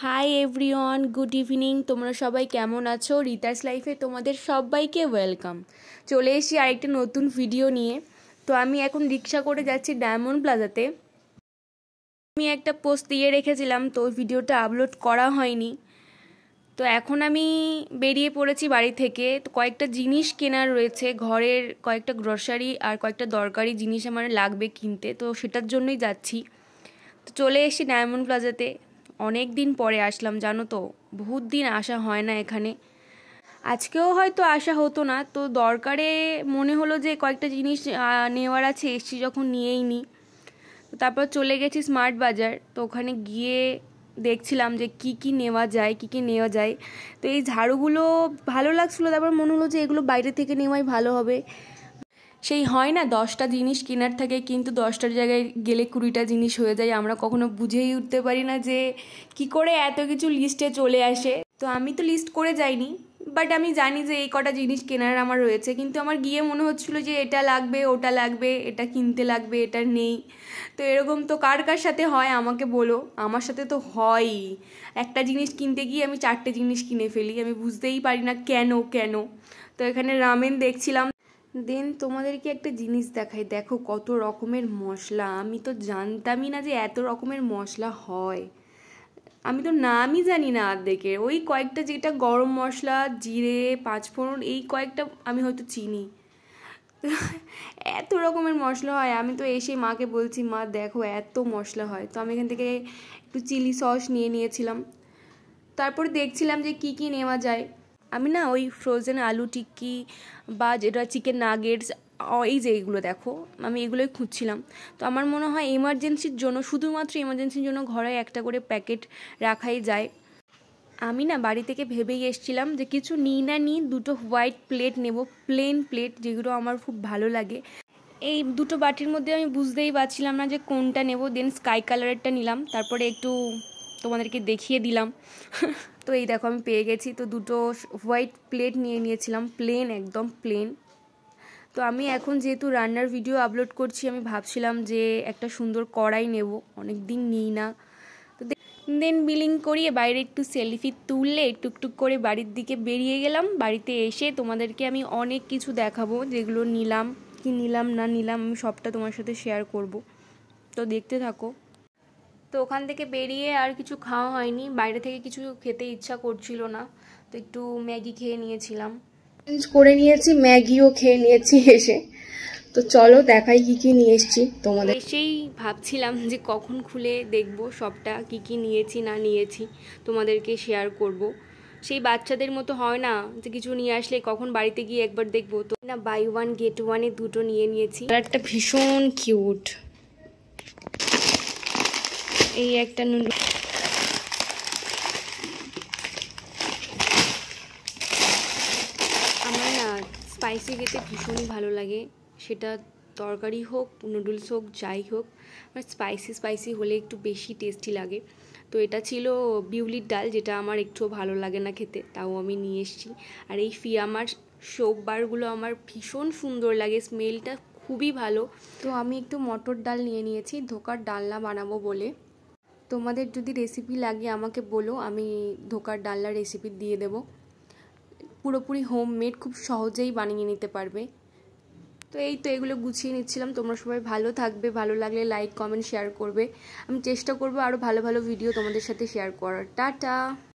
Hi everyone, good evening. তোমরা সবাই কেমন আছো? রিতাস লাইফে তোমাদের সবাইকে ওয়েলকাম। চলে এসেছি আরেকটা নতুন ভিডিও নিয়ে। তো আমি এখন রিক্সা করে যাচ্ছি ডায়মন্ড প্লাজাতে। আমি একটা পোস্ট দিয়ে রেখেছিলাম, তো ওই ভিডিওটা আপলোড করা হয়নি। তো এখন আমি বেরিয়ে পড়েছি বাড়ি থেকে। তো কয়েকটা জিনিস কেনার রয়েছে, ঘরের কয়েকটা গ্রসারি আর কয়েকটা দরকারি জিনিস আমার লাগবে কিনতে, তো সেটার জন্যই যাচ্ছি। তো চলে এসেছি ডায়মন্ড প্লাজাতে। অনেক দিন পরে আসলাম, জানো তো, বহুত দিন আসা হয় না এখানে। আজকেও হয়তো আসা হতো না, তো দরকারে মনে হলো যে কয়েকটা জিনিস নেওয়ার আছে, এসছি যখন নিয়েই নিই। তারপর চলে গেছি স্মার্ট বাজার। তো ওখানে গিয়ে দেখছিলাম যে কি নেওয়া যায়। তো এই ঝাড়ুগুলো ভালো লাগছিলো, তারপর মনে হলো যে এগুলো বাইরে থেকে নেওয়াই ভালো হবে। সেই হয় না, 10টা জিনিস কেনার থাকে কিন্তু 10টার জায়গায় গেলে 20টা জিনিস হয়ে যায়। আমরা কখনো বুঝেই উঠতে পারি না যে কি করে এত কিছু লিস্টে চলে আসে। তো আমি তো লিস্ট করে যাইনি, বাট আমি জানি যে এই কটা জিনিস কেনার আমার রয়েছে, কিন্তু আমার গিয়ে মনে হচ্ছিলো যে এটা লাগবে, ওটা লাগবে, এটা কিনতে লাগবে, এটা নেই। তো এরকম তো কার কার সাথে হয় আমাকে বলো। আমার সাথে তো হয়ই, একটা জিনিস কিনতে গিয়ে আমি 4টে জিনিস কিনে ফেলি, আমি বুঝতেই পারি না কেন। তো এখানে রামেন দেখছিলাম। দেন তোমাদেরকে একটা জিনিস দেখাই, দেখো কত রকমের মশলা। আমি তো জানতামই না যে এত রকমের মশলা হয়। আমি তো নামই জানি না অর্ধেকের। ওই কয়েকটা যেটা গরম মশলা, জিরে, পাঁচফোড়ন, এই কয়েকটা আমি হয়তো চিনি। এত রকমের মশলা হয়। আমি তো এসে মাকে বলছি, মা দেখো এত মশলা হয়। তো আমি এখান থেকে একটু চিলি সস নিয়েছিলাম। তারপর দেখছিলাম যে কি নেওয়া যায়। আমি না ওই ফ্রোজেন আলু টিক্কি বা যেটা চিকেন নাগেটস, এই যে এইগুলো দেখো, আমি এগুলোই খুঁজছিলাম। তো আমার মনে হয় এমার্জেন্সির জন্য, শুধুমাত্র এমার্জেন্সির জন্য ঘরে একটা করে প্যাকেট রাখাই যায়। আমি না বাড়ি থেকে ভেবেই এসেছিলাম যে কিছু নিই দুটো হোয়াইট প্লেট নেব, প্লেন প্লেট, যেগুলো আমার খুব ভালো লাগে। এই দুটো বাটির মধ্যে আমি বুঝতেই পারছিলাম না যে কোনটা নেব। দেন স্কাই কালারেরটা নিলাম, তারপরে একটু তোমাদেরকে দেখিয়ে দিলাম। তো এই দেখো আমি পেয়ে গেছি। তো দুটো হোয়াইট প্লেট নিয়েছিলাম, প্লেন, একদম প্লেন। তো আমি এখন যেহেতু রান্নার ভিডিও আপলোড করছি, আমি ভাবছিলাম যে একটা সুন্দর কড়াই নেব, অনেক দিন নিই না। তো দেন বিলিং করিয়ে বাইরে একটু সেলফি তুললে টুকটুক করে বাড়ির দিকে বেরিয়ে গেলাম। বাড়িতে এসে তোমাদেরকে আমি অনেক কিছু দেখাবো, যেগুলো নিলাম, কি নিলাম না নিলাম, আমি সবটা তোমার সাথে শেয়ার করব। তো দেখতে থাকো। তো ওখান থেকে বেরিয়ে আর কিছু খাওয়া হয়নি, বাইরে থেকে কিছু খেতে ইচ্ছা করছিল না, তো একটু ম্যাগি খেয়ে নিয়েছিলাম। চেঞ্জ করে নিয়েছি, ম্যাগিও খেয়ে নিয়েছি এসে। তো চলো দেখাই কি নিয়ে এসেছি তোমাদের। এসেই ভাবছিলাম যে কখন খুলে দেখবো সবটা, কি নিয়েছি না নিয়েছি, তোমাদেরকে শেয়ার করব। সেই বাচ্চাদের মতো হয় না যে কিছু নিয়ে আসলে কখন বাড়িতে গিয়ে একবার দেখবো। তো না, বাই ওয়ান গেট ওয়ানে দুটো নিয়েছি। কালারটা ভীষণ কিউট। এই একটা নুডল, আমার না স্পাইসি খেতে ভীষণই ভালো লাগে, সেটা তরকারি হোক, নুডলস হোক, যাই হোক, আমার স্পাইসি হলে একটু বেশি টেস্টি লাগে। তো এটা ছিল বিউলির ডাল, যেটা আমার একটুও ভালো লাগে না খেতে, তাও আমি নিয়ে এসেছি। আর এই ফিয়ামার সোপ বারগুলো আমার ভীষণ সুন্দর লাগে, স্মেলটা খুবই ভালো। তো আমি একটু মটর ডাল নিয়েছি, ধোকার ডালনা বানাবো বলে। তোমাদের যদি রেসিপি লাগে আমাকে বলো, আমি ধোকার ডালনার রেসিপি দিয়ে দেবো। পুরোপুরি হোমমেড, খুব সহজেই বানিয়ে নিতে পারবে। তো এই তো এগুলো গুছিয়ে নিচ্ছিলাম। তোমরা সবাই ভালো থাকবে, ভালো লাগলে লাইক কমেন্ট শেয়ার করবে। আমি চেষ্টা করবো আরও ভালো ভিডিও তোমাদের সাথে শেয়ার করার। টাটা।